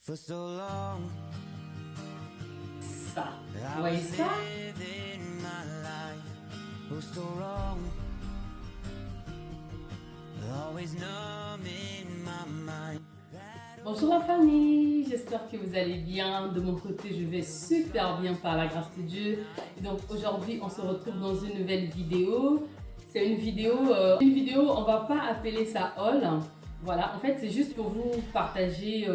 Ça, vous voyez ça? Bonjour la famille, j'espère que vous allez bien. De mon côté, je vais super bien par la grâce de Dieu. Et donc aujourd'hui, on se retrouve dans une nouvelle vidéo. C'est une vidéo, on va pas appeler ça haul. Voilà, en fait, c'est juste pour vous partager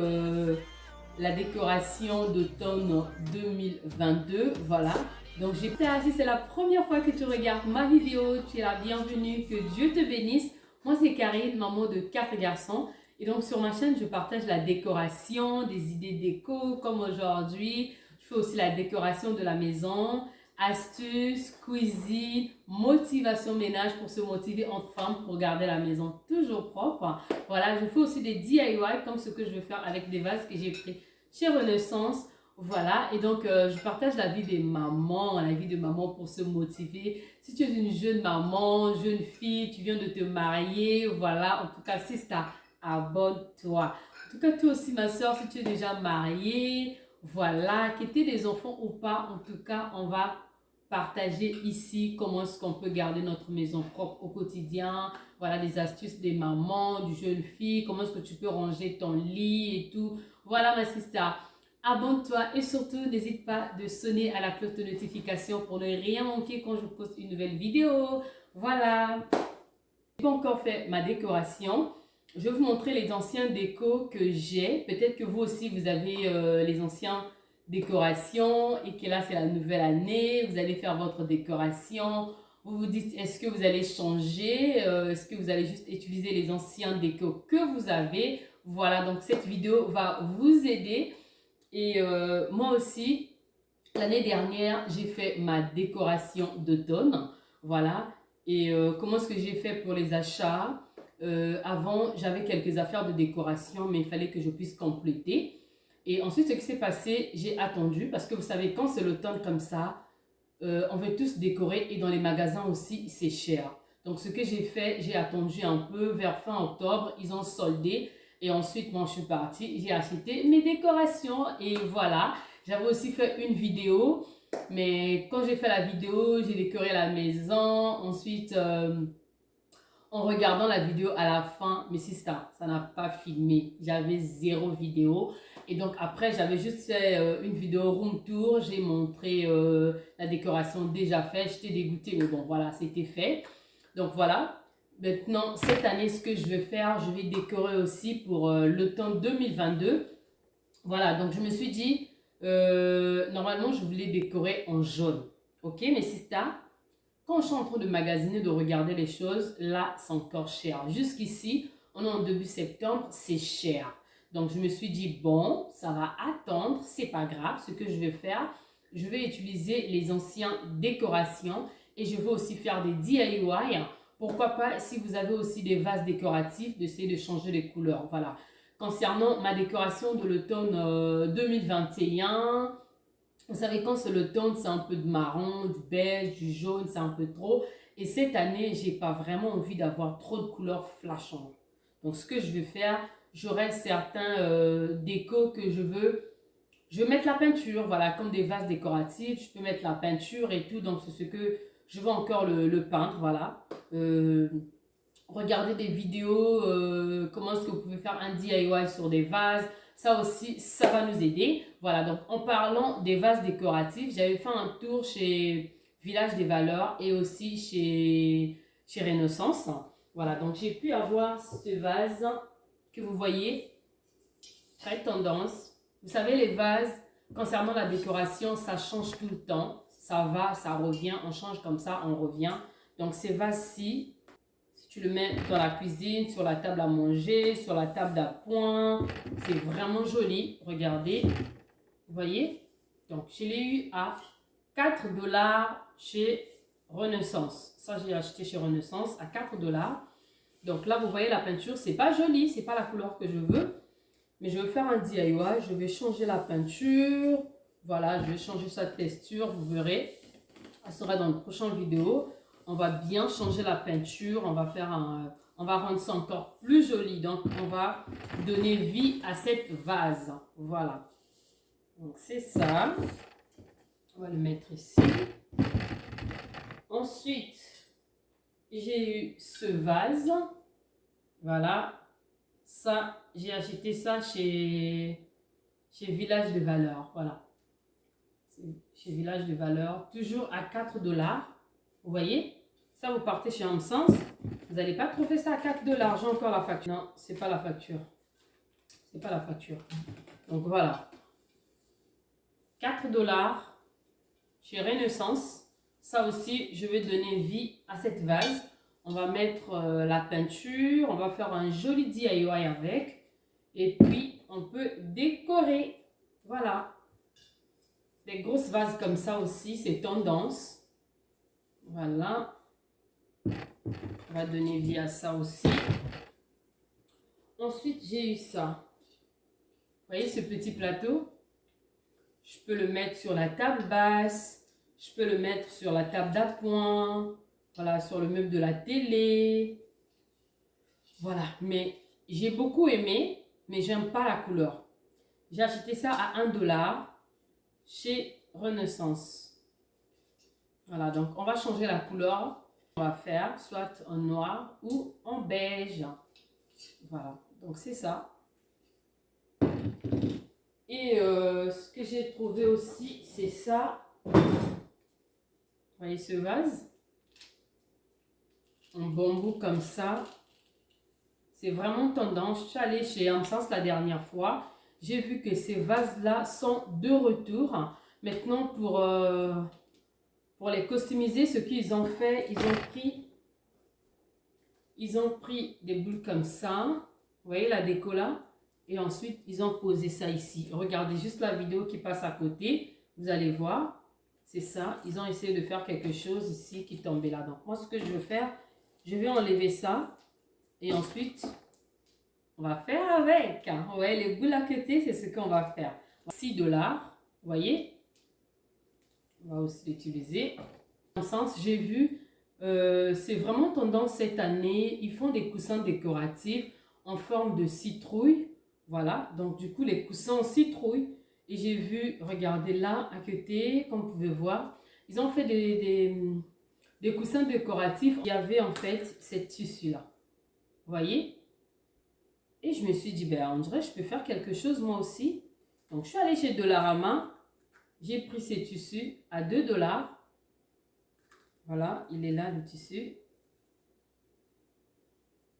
la décoration d'automne 2022. Voilà. Donc si c'est la première fois que tu regardes ma vidéo, tu es la bienvenue, que Dieu te bénisse. Moi c'est Karine, maman de 4 garçons. Et donc sur ma chaîne, je partage la décoration, des idées déco comme aujourd'hui. Je fais aussi la décoration de la maison, astuces, cuisine, motivation ménage pour se motiver entre femmes pour garder la maison toujours propre. Voilà, je fais aussi des DIY comme ce que je vais faire avec des vases que j'ai pris chez Renaissance. Voilà, et donc je partage la vie des mamans, la vie de maman pour se motiver. Si tu es une jeune maman, jeune fille, tu viens de te marier, voilà, en tout cas, c'est ça, abonne-toi. En tout cas, toi aussi, ma soeur, si tu es déjà mariée, voilà, que tu aies des enfants ou pas, en tout cas, on va partager ici comment est-ce qu'on peut garder notre maison propre au quotidien. Voilà, des astuces des mamans, du jeune fille, comment est-ce que tu peux ranger ton lit et tout. Voilà, ma sister. Abonne-toi et surtout n'hésite pas de sonner à la cloche de notification pour ne rien manquer quand je poste une nouvelle vidéo. Voilà. Je n'ai pas encore fait ma décoration. Je vais vous montrer les anciens décos que j'ai. Peut-être que vous aussi vous avez les anciens décorations et que là c'est la nouvelle année. Vous allez faire votre décoration. Vous vous dites est-ce que vous allez changer? Est-ce que vous allez juste utiliser les anciens décos que vous avez? Voilà, donc cette vidéo va vous aider. Et moi aussi, l'année dernière, j'ai fait ma décoration d'automne. Voilà. Et comment est-ce que j'ai fait pour les achats? Avant, j'avais quelques affaires de décoration, mais il fallait que je puisse compléter. Et ensuite, ce qui s'est passé, j'ai attendu, parce que vous savez, quand c'est l'automne comme ça, on veut tous décorer et dans les magasins aussi, c'est cher. Donc, ce que j'ai fait, j'ai attendu un peu vers fin octobre, ils ont soldé. Et ensuite, moi, je suis partie, j'ai acheté mes décorations et voilà. J'avais aussi fait une vidéo, mais quand j'ai fait la vidéo, j'ai décoré la maison. Ensuite, en regardant la vidéo à la fin, mais c'est ça n'a pas filmé. J'avais 0 vidéo. Et donc après, j'avais juste fait une vidéo room tour. J'ai montré la décoration déjà faite. J'étais dégoûtée, mais bon, voilà, c'était fait. Donc voilà. Maintenant, cette année, ce que je vais faire, je vais décorer aussi pour l'automne 2022. Voilà, donc je me suis dit, normalement, je voulais décorer en jaune. Ok, mais c'est ça. Quand je suis en train de magasiner, de regarder les choses, là, c'est encore cher. Jusqu'ici, on est en début septembre, c'est cher. Donc, je me suis dit, bon, ça va attendre, c'est pas grave. Ce que je vais faire, je vais utiliser les anciennes décorations et je vais aussi faire des DIY. Pourquoi pas, si vous avez aussi des vases décoratifs, d'essayer de changer les couleurs. Voilà. Concernant ma décoration de l'automne 2021, vous savez, quand c'est l'automne, c'est un peu de marron, du beige, du jaune, c'est un peu trop. Et cette année, j'ai pas vraiment envie d'avoir trop de couleurs flashantes. Donc, ce que je vais faire, j'aurai certains décos que je veux. Je vais mettre la peinture, voilà, comme des vases décoratifs. Je peux mettre la peinture et tout. Donc, c'est ce que je vais encore le peindre, voilà. Regardez des vidéos, comment est-ce que vous pouvez faire un DIY sur des vases. Ça aussi, ça va nous aider. Voilà, donc en parlant des vases décoratifs, j'avais fait un tour chez Village des Valeurs et aussi chez Renaissance. Voilà, donc j'ai pu avoir ce vase que vous voyez, très tendance. Vous savez, les vases, concernant la décoration, ça change tout le temps. Ça va, ça revient, on change comme ça, on revient. Donc ces vases-ci, tu le mets dans la cuisine, sur la table à manger, sur la table d'appoint. C'est vraiment joli. Regardez. Vous voyez? Donc, je l'ai eu à 4 $ chez Renaissance. Ça, j'ai acheté chez Renaissance à 4 $. Donc là, vous voyez la peinture. C'est pas joli. C'est pas la couleur que je veux. Mais je vais faire un DIY. Je vais changer la peinture. Voilà, je vais changer sa texture. Vous verrez. Ça sera dans une prochaine vidéo. On va bien changer la peinture. On va faire on va rendre ça encore plus joli. Donc, on va donner vie à cette vase. Voilà. Donc, c'est ça. On va le mettre ici. Ensuite, j'ai eu ce vase. Voilà. Ça, j'ai acheté ça chez Village de Valeurs. Voilà. Chez Village de Valeurs. Toujours à 4 $. Vous voyez? Ça, vous partez chez Hamsens. Vous n'allez pas trouver ça à 4 $. J'ai encore la facture. Non, c'est pas la facture. C'est pas la facture. Donc voilà. 4 $ chez Renaissance. Ça aussi, je vais donner vie à cette vase. On va mettre la peinture. On va faire un joli DIY avec. Et puis, on peut décorer. Voilà. Des grosses vases comme ça aussi, c'est tendance. Voilà. On va donner vie à ça aussi. Ensuite, j'ai eu ça. Vous voyez ce petit plateau? Je peux le mettre sur la table basse. Je peux le mettre sur la table d'appoint. Voilà, sur le meuble de la télé. Voilà, mais j'ai beaucoup aimé, mais j'aime pas la couleur. J'ai acheté ça à 1 $ chez Renaissance. Voilà, donc on va changer la couleur. On va faire soit en noir ou en beige. Voilà, donc c'est ça. Et ce que j'ai trouvé aussi, c'est ça. Vous voyez ce vase? En bambou comme ça. C'est vraiment tendance. Je suis allée chez Hamsens la dernière fois. J'ai vu que ces vases-là sont de retour. Maintenant, pour les customiser, ce qu'ils ont fait, ils ont pris des boules comme ça. Vous voyez la déco là? Et ensuite, ils ont posé ça ici. Regardez juste la vidéo qui passe à côté. Vous allez voir. C'est ça. Ils ont essayé de faire quelque chose ici qui tombait là. Donc, moi, ce que je vais faire, je vais enlever ça. Et ensuite, on va faire avec. Ouais, les boules à côté, c'est ce qu'on va faire. 6 $. Vous voyez? On va aussi l'utiliser. En sens, j'ai vu, c'est vraiment tendance cette année. Ils font des coussins décoratifs en forme de citrouille. Voilà, donc du coup, les coussins en citrouille. Et j'ai vu, regardez là, à côté, comme vous pouvez voir, ils ont fait des coussins décoratifs. Il y avait en fait cette tissu-là. Vous voyez? Et je me suis dit, ben, on dirait, je peux faire quelque chose moi aussi. Donc, je suis allée chez Dollarama. J'ai pris ces tissus à 2 $. Voilà, il est là le tissu.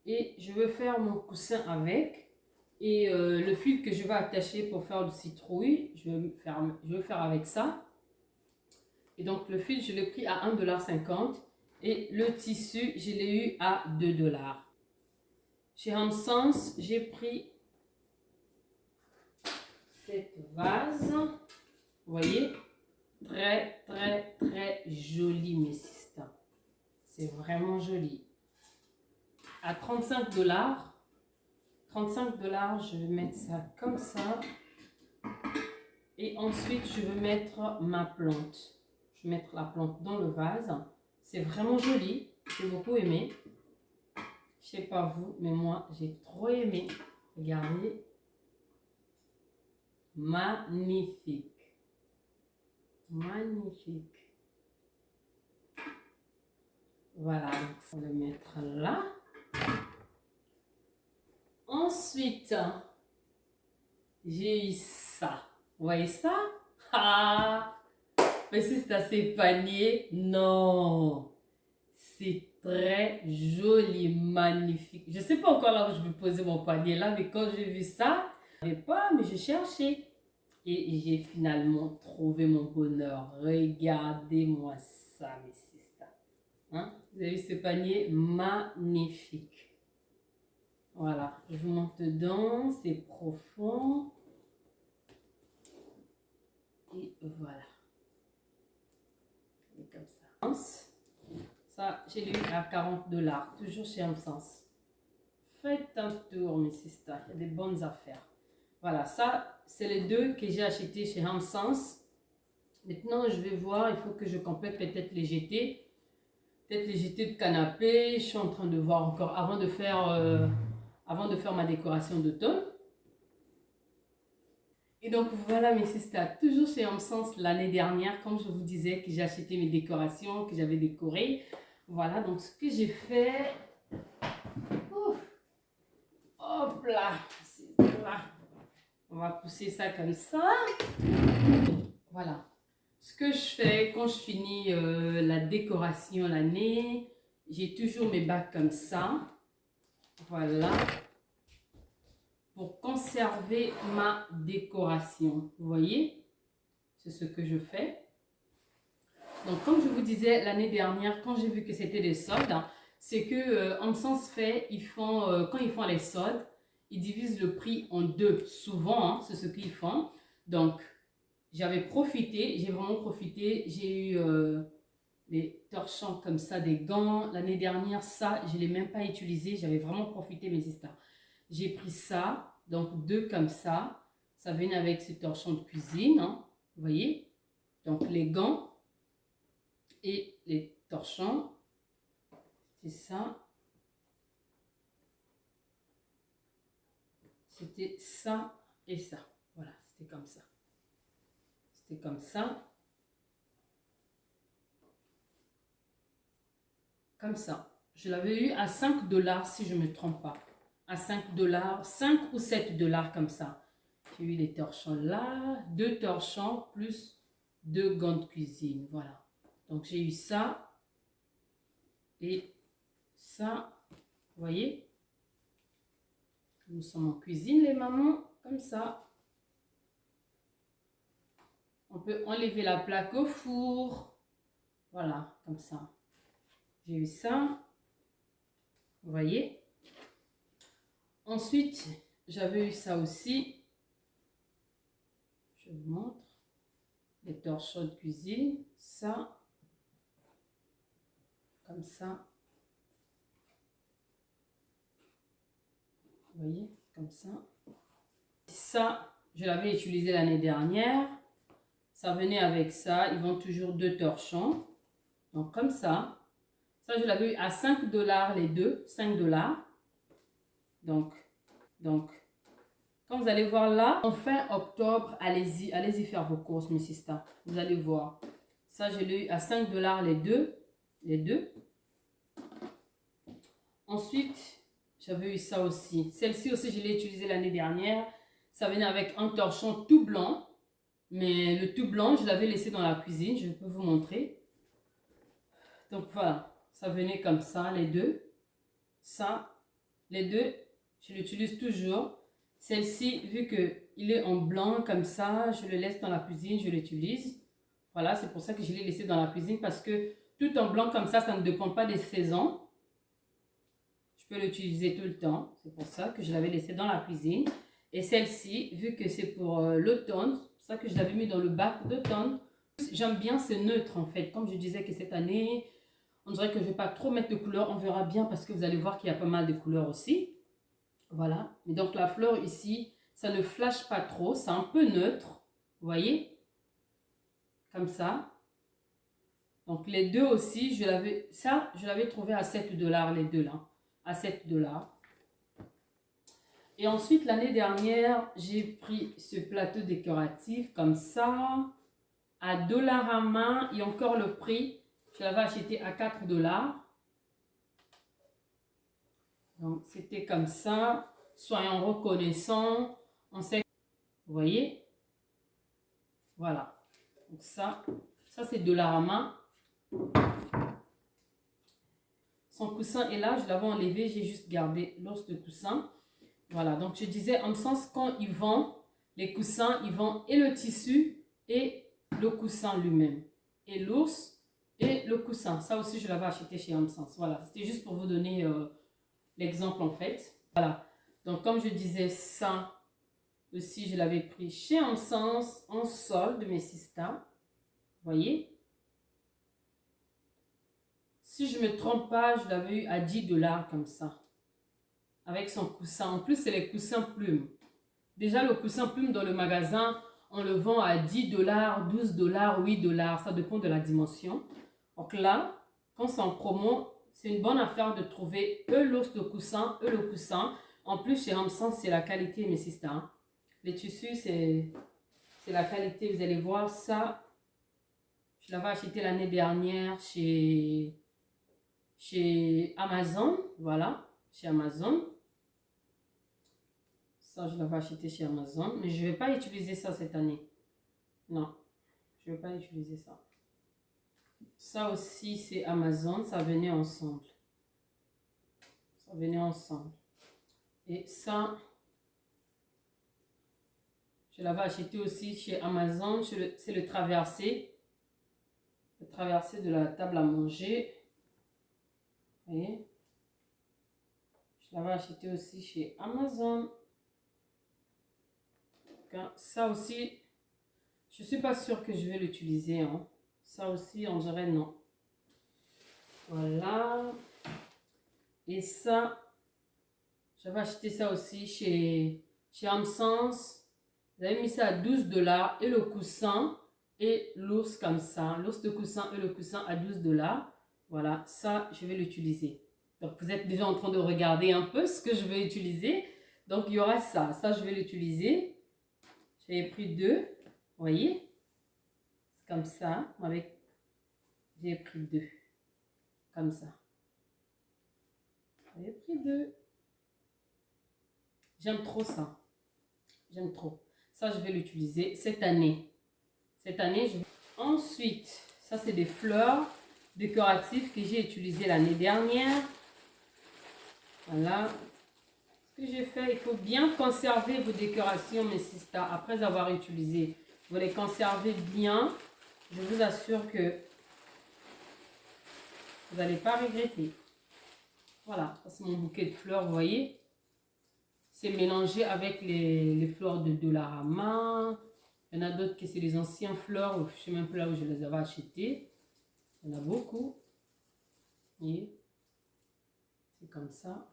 Et je veux faire mon coussin avec. Et le fil que je vais attacher pour faire du citrouille, je vais faire avec ça. Et donc, le fil, je l'ai pris à 1,50 $. Et le tissu, je l'ai eu à 2 $. Chez Hamsens, j'ai pris cette vase. Vous voyez? Très, très, très joli, mes sisters. C'est vraiment joli. À 35 $. 35 $, je vais mettre ça comme ça. Et ensuite, je vais mettre ma plante. Je vais mettre la plante dans le vase. C'est vraiment joli. J'ai beaucoup aimé. Je sais pas vous, mais moi, j'ai trop aimé. Regardez. Magnifique. Magnifique. Voilà, donc on va le mettre là. Ensuite, j'ai eu ça. Vous voyez ça? Ah! Mais si c'est assez panier, non. C'est très joli, magnifique. Je ne sais pas encore là où je vais poser mon panier là, mais quand j'ai vu ça, je ne savais pas, mais je cherchais. Et j'ai finalement trouvé mon bonheur. Regardez-moi ça, mes sisters. Hein? Vous avez vu ce panier magnifique. Voilà, je vous montre dedans, c'est profond. Et voilà. Et comme ça. Ça, j'ai lu à 40 $, toujours chez Hamsens. Faites un tour, mes sisters, il y a des bonnes affaires. Voilà, ça, c'est les deux que j'ai achetés chez Hamsens. Maintenant, je vais voir, il faut que je complète peut-être les GT. peut-être légèreté de canapé. Je suis en train de voir encore avant de faire ma décoration d'automne. Et donc voilà mes sisters, toujours chez Homme Sens l'année dernière, comme je vous disais que j'ai acheté mes décorations, que j'avais décorées. Voilà, donc ce que j'ai fait, ouf, hop là, là, on va pousser ça comme ça. Voilà, ce que je fais quand je finis la décoration l'année, j'ai toujours mes bacs comme ça. Voilà. Pour conserver ma décoration. Vous voyez, c'est ce que je fais. Donc, comme je vous disais l'année dernière, quand j'ai vu que c'était des soldes, c'est que en sens fait, quand ils font les soldes, ils divisent le prix en deux. Souvent, hein, c'est ce qu'ils font. Donc, j'avais profité, j'ai vraiment profité. J'ai eu des torchons comme ça, des gants. L'année dernière, ça, je ne l'ai même pas utilisé. J'avais vraiment profité, mes histoires. J'ai pris ça, donc deux comme ça. Ça vient avec ce torchon de cuisine, hein, vous voyez. Donc les gants et les torchons, c'est ça. C'était ça et ça. Voilà, c'était comme ça. C'était comme ça. Comme ça. Je l'avais eu à 5 $ si je ne me trompe pas. À 5 $, 5 ou 7 $ comme ça. J'ai eu les torchons là, 2 torchons plus 2 gants de cuisine. Voilà. Donc j'ai eu ça et ça. Vous voyez? Nous sommes en cuisine les mamans, comme ça. On peut enlever la plaque au four. Voilà, comme ça. J'ai eu ça. Vous voyez? Ensuite, j'avais eu ça aussi. Je vous montre. Les torchons de cuisine. Ça. Comme ça. Vous voyez? Comme ça. Ça, je l'avais utilisé l'année dernière. Ça venait avec ça. Ils vendent toujours 2 torchons. Donc, comme ça. Ça, je l'avais eu à 5 $ les deux. 5 $. Donc, quand vous allez voir là, en fin octobre, allez-y faire vos courses, mes sisters. Vous allez voir. Ça, je l'ai eu à 5 $ les deux. Les deux. Ensuite, j'avais eu ça aussi. Celle-ci aussi, je l'ai utilisée l'année dernière. Ça venait avec un torchon tout blanc. Mais le tout blanc, je l'avais laissé dans la cuisine. Je peux vous montrer. Donc voilà, ça venait comme ça, les deux. Ça, les deux, je l'utilise toujours. Celle-ci, vu qu'il est en blanc comme ça, je le laisse dans la cuisine, je l'utilise. Voilà, c'est pour ça que je l'ai laissé dans la cuisine parce que tout en blanc comme ça ne dépend pas des saisons. Je peux l'utiliser tout le temps. C'est pour ça que je l'avais laissé dans la cuisine. Et celle-ci, vu que c'est pour l'automne, c'est pour ça que je l'avais mis dans le bac d'automne. J'aime bien ce neutre en fait. Comme je disais que cette année, on dirait que je ne vais pas trop mettre de couleurs. On verra bien parce que vous allez voir qu'il y a pas mal de couleurs aussi. Voilà. Mais donc la fleur ici, ça ne flash pas trop. C'est un peu neutre. Vous voyez? Comme ça. Donc les deux aussi, je l'avais trouvé à 7 $ les deux là. À 7 $. Et ensuite, l'année dernière, j'ai pris ce plateau décoratif comme ça, à Dollarama, et encore le prix, je l'avais acheté à 4 $. Donc, c'était comme ça. Soyons reconnaissants. On sait, vous voyez? Voilà. Donc ça c'est Dollarama. Son coussin est là, je l'avais enlevé, j'ai juste gardé l'os de coussin. Voilà, donc je disais, en sens, quand ils vendent les coussins, ils vendent et le tissu et le coussin lui-même. Et l'ours et le coussin. Ça aussi, je l'avais acheté chez Hamsens. Voilà, c'était juste pour vous donner l'exemple en fait. Voilà, donc comme je disais, ça aussi, je l'avais pris chez Hamsens en solde, mes sisters. Vous voyez? Si je ne me trompe pas, je l'avais eu à 10 $ comme ça. Avec son coussin. En plus, c'est les coussins plumes. Déjà, le coussin plume dans le magasin, on le vend à 10 $, 12 $, 8 $. Ça dépend de la dimension. Donc là, quand c'est en promo, c'est une bonne affaire de trouver l'os de coussin, le coussin. En plus, chez Ramsens, c'est la qualité, mes sisters. Hein. Les tissus, c'est la qualité. Vous allez voir ça. Je l'avais acheté l'année dernière chez Amazon. Voilà, chez Amazon. Ça, je l'avais acheté chez Amazon. Mais je ne vais pas utiliser ça cette année. Non, je ne vais pas utiliser ça. Ça aussi, c'est Amazon. Ça venait ensemble. Ça venait ensemble. Et ça, je l'avais acheté aussi chez Amazon. C'est le traversé. Le traversé de la table à manger. Vous voyez? Je l'avais acheté aussi chez Amazon. Ça aussi, je ne suis pas sûre que je vais l'utiliser. Hein. Ça aussi, on dirait non. Voilà. Et ça, j'avais acheté ça aussi chez Hamsens. J'avais mis ça à 12 $. Et le coussin et l'ours comme ça. L'ours de coussin et le coussin à 12 $. Voilà, ça, je vais l'utiliser. Donc, vous êtes déjà en train de regarder un peu ce que je vais utiliser. Donc, il y aura ça. Ça, je vais l'utiliser. J'ai pris 2. Vous voyez? C'est comme ça. J'ai pris 2. Comme ça. J'ai pris 2. J'aime trop ça. J'aime trop. Ça, je vais l'utiliser cette année. Cette année, je vais... Ensuite, ça, c'est des fleurs décoratives que j'ai utilisées l'année dernière. Voilà. Ce que j'ai fait, il faut bien conserver vos décorations, mes sisters, après avoir utilisé. Vous les conservez bien. Je vous assure que vous n'allez pas regretter. Voilà, c'est mon bouquet de fleurs, vous voyez. C'est mélangé avec les fleurs de Dollarama. Il y en a d'autres qui c'est les anciennes fleurs. Je ne sais même plus là où je les avais achetées. Il y en a beaucoup. Vous voyez. C'est comme ça.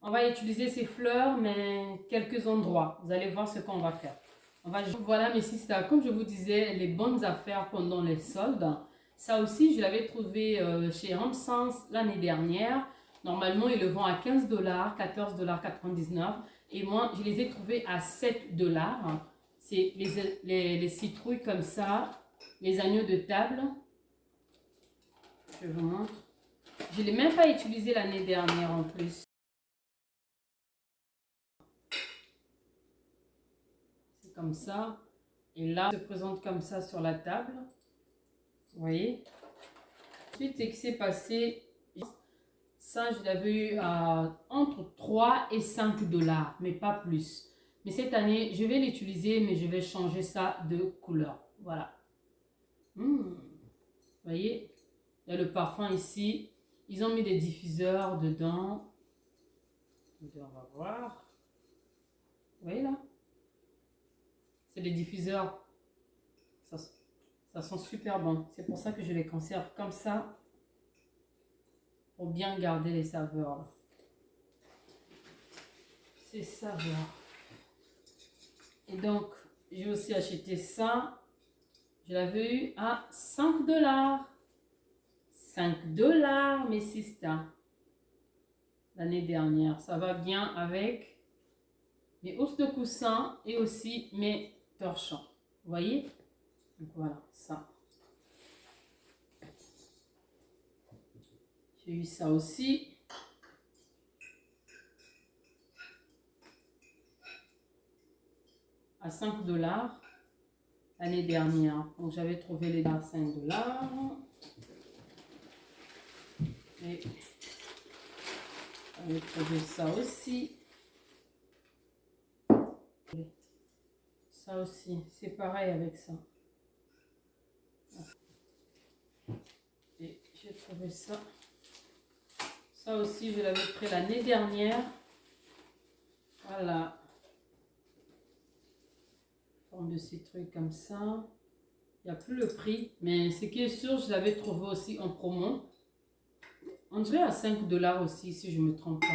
On va utiliser ces fleurs, mais quelques endroits. Vous allez voir ce qu'on va faire. Voilà mes sisters, comme je vous disais, les bonnes affaires pendant les soldes. Ça aussi, je l'avais trouvé chez Ramsens l'année dernière. Normalement, ils le vendent à 15 $, 14,99 $. Et moi, je les ai trouvés à 7 $. C'est les citrouilles comme ça, les agneaux de table. Je vous montre. Je ne l'ai même pas utilisé l'année dernière en plus. C'est comme ça. Et là, il se présente comme ça sur la table. Vous voyez? Ensuite, ce qui s'est passé, ça, je l'avais eu à entre 3 et 5 $, mais pas plus. Mais cette année, je vais l'utiliser, mais je vais changer ça de couleur. Voilà. Vous voyez? Il y a le parfum ici. Ils ont mis des diffuseurs dedans. On va voir. Vous voyez là? C'est des diffuseurs. Ça sent super bon. C'est pour ça que je les conserve comme ça. Pour bien garder les saveurs. Ces saveurs. Et donc, j'ai aussi acheté ça. Je l'avais eu à 5 $. 5 $, mes sisters. L'année dernière. Ça va bien avec mes hausses de coussin et aussi mes torchons. Vous voyez? Donc voilà, ça. J'ai eu ça aussi. À 5 $ l'année dernière. Donc j'avais trouvé les à 5 $. Et j'avais trouvé ça aussi. Ça aussi, c'est pareil avec ça. Et j'ai trouvé ça. Ça aussi, je l'avais pris l'année dernière. Voilà. Forme de citrouille comme ça. Il n'y a plus le prix. Mais ce qui est sûr, je l'avais trouvé aussi en promo. On dirait à 5 $ aussi, si je ne me trompe pas.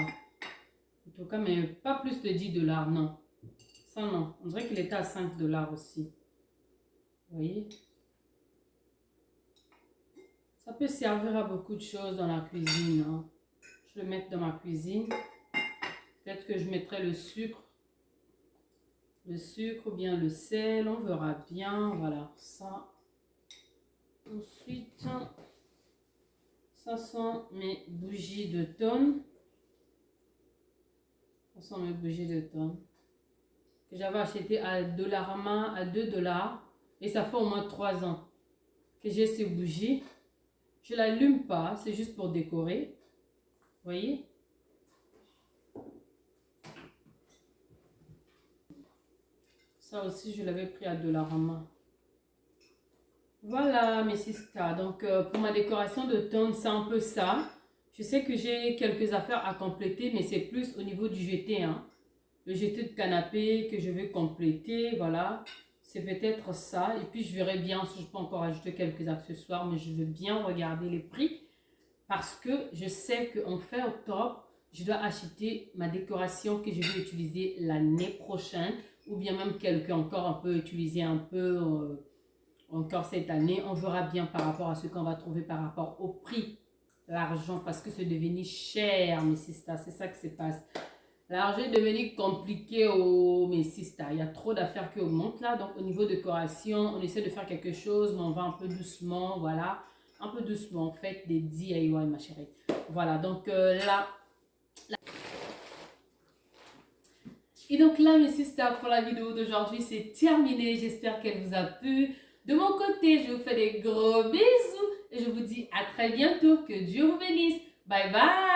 En tout cas, mais pas plus de 10 $, non. Ça, non. On dirait qu'il était à 5 $ aussi. Vous voyez? Ça peut servir à beaucoup de choses dans la cuisine. Hein. Je vais le mettre dans ma cuisine. Peut-être que je mettrai le sucre. Le sucre ou bien le sel. On verra bien. Voilà, ça. Ensuite, ça sont mes bougies d'automne. Ça sont mes bougies d'automne. Que j'avais acheté à Dollarama à 2 $. Et ça fait au moins 3 ans que j'ai ces bougies. Je ne l'allume pas, c'est juste pour décorer. Vous voyez? Ça aussi, je l'avais pris à Dollarama. Voilà mes sisters. Donc, pour ma décoration d'automne, c'est un peu ça. Je sais que j'ai quelques affaires à compléter, mais c'est plus au niveau du jeté. Hein. Le jeté de canapé que je vais compléter. Voilà. C'est peut-être ça. Et puis, je verrai bien si je peux encore ajouter quelques accessoires, mais je veux bien regarder les prix. Parce que je sais qu'en fin octobre, je dois acheter ma décoration que je vais utiliser l'année prochaine. Ou bien même quelqu'un encore un peu utilisé un peu encore cette année. On verra bien par rapport à ce qu'on va trouver par rapport au prix. L'argent, parce que c'est devenu cher, mes sisters. C'est ça qui se passe. L'argent est devenu compliqué, mes sisters. Il y a trop d'affaires qui augmentent là. Donc, au niveau de décoration, on essaie de faire quelque chose, mais on va un peu doucement. Voilà. Un peu doucement, en fait, des DIY, ma chérie. Voilà. Donc, là. Et donc là, mes sisters, pour la vidéo d'aujourd'hui, c'est terminé. J'espère qu'elle vous a plu. De mon côté, je vous fais des gros bisous. Et je vous dis à très bientôt. Que Dieu vous bénisse. Bye bye.